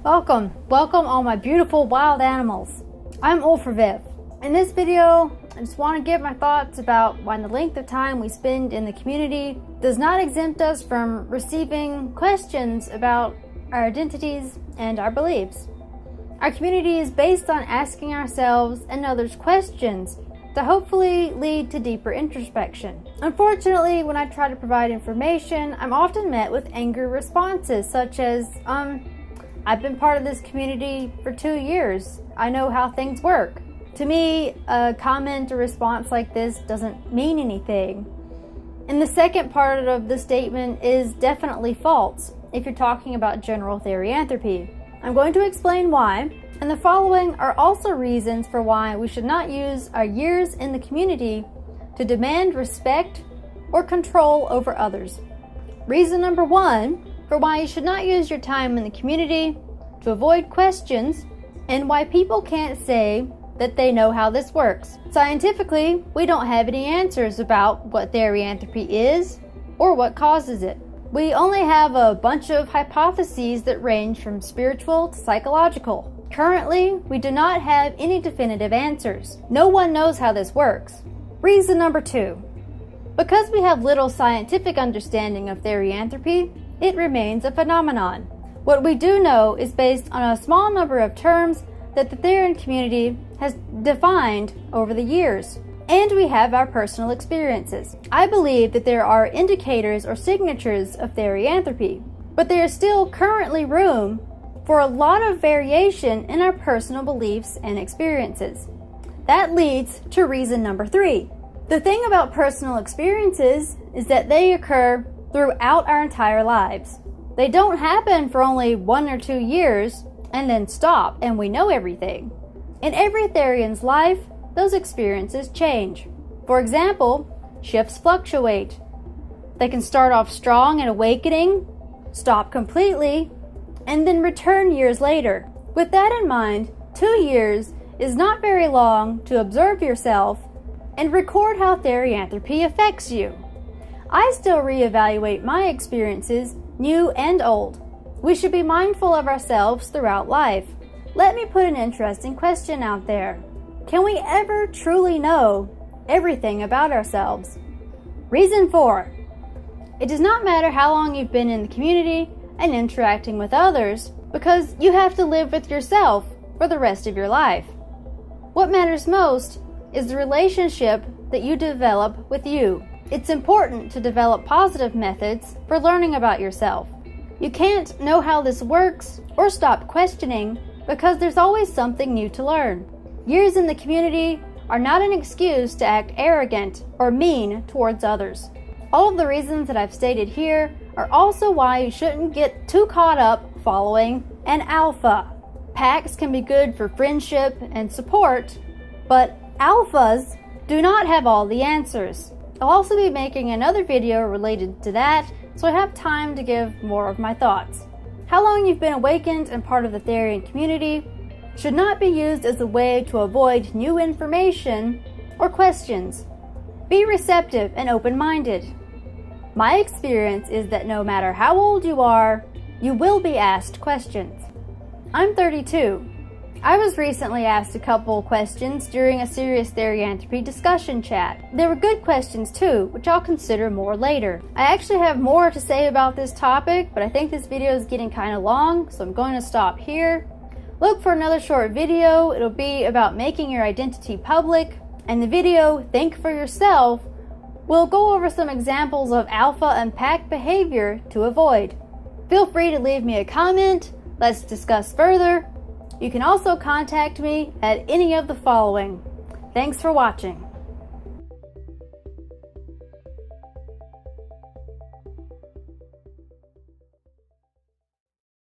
Welcome all my beautiful wild animals. I'm Ulfrvif. In this video, I just want to give my thoughts about why the length of time we spend in the community does not exempt us from receiving questions about our identities and our beliefs. Our community is based on asking ourselves and others questions to hopefully lead to deeper introspection. Unfortunately, when I try to provide information, I'm often met with angry responses such as, I've been part of this community for 2 years. I know how things work. To me, a comment or response like this doesn't mean anything. And the second part of the statement is definitely false if you're talking about general therianthropy. I'm going to explain why, and the following are also reasons for why we should not use our years in the community to demand respect or control over others. Reason number 1 for why you should not use your time in the community to avoid questions, and why people can't say that they know how this works. Scientifically, we don't have any answers about what therianthropy is or what causes it. We only have a bunch of hypotheses that range from spiritual to psychological. Currently, we do not have any definitive answers. No one knows how this works. Reason number 2. Because we have little scientific understanding of therianthropy, it remains a phenomenon. What we do know is based on a small number of terms that the Therian community has defined over the years, and we have our personal experiences. I believe that there are indicators or signatures of therianthropy, but there is still currently room for a lot of variation in our personal beliefs and experiences. That leads to reason number 3. The thing about personal experiences is that they occur throughout our entire lives. They don't happen for only 1 or 2 years and then stop and we know everything. In every Therian's life, those experiences change. For example, shifts fluctuate. They can start off strong and awakening, stop completely, and then return years later. With that in mind, 2 years is not very long to observe yourself and record how therianthropy affects you. I still reevaluate my experiences, new and old. We should be mindful of ourselves throughout life. Let me put an interesting question out there. Can we ever truly know everything about ourselves? Reason 4. It does not matter how long you've been in the community and interacting with others, because you have to live with yourself for the rest of your life. What matters most is the relationship that you develop with you. It's important to develop positive methods for learning about yourself. You can't know how this works or stop questioning because there's always something new to learn. Years in the community are not an excuse to act arrogant or mean towards others. All of the reasons that I've stated here are also why you shouldn't get too caught up following an alpha. Packs can be good for friendship and support, but alphas do not have all the answers. I'll also be making another video related to that, so I have time to give more of my thoughts. How long you've been awakened and part of the Therian community should not be used as a way to avoid new information or questions. Be receptive and open-minded. My experience is that no matter how old you are, you will be asked questions. I'm 32. I was recently asked a couple questions during a serious therianthropy discussion chat. They were good questions too, which I'll consider more later. I actually have more to say about this topic, but I think this video is getting kind of long, so I'm going to stop here. Look for another short video. It'll be about making your identity public, and the video, Think for Yourself, will go over some examples of alpha and pack behavior to avoid. Feel free to leave me a comment. Let's discuss further. You can also contact me at any of the following. Thanks for watching.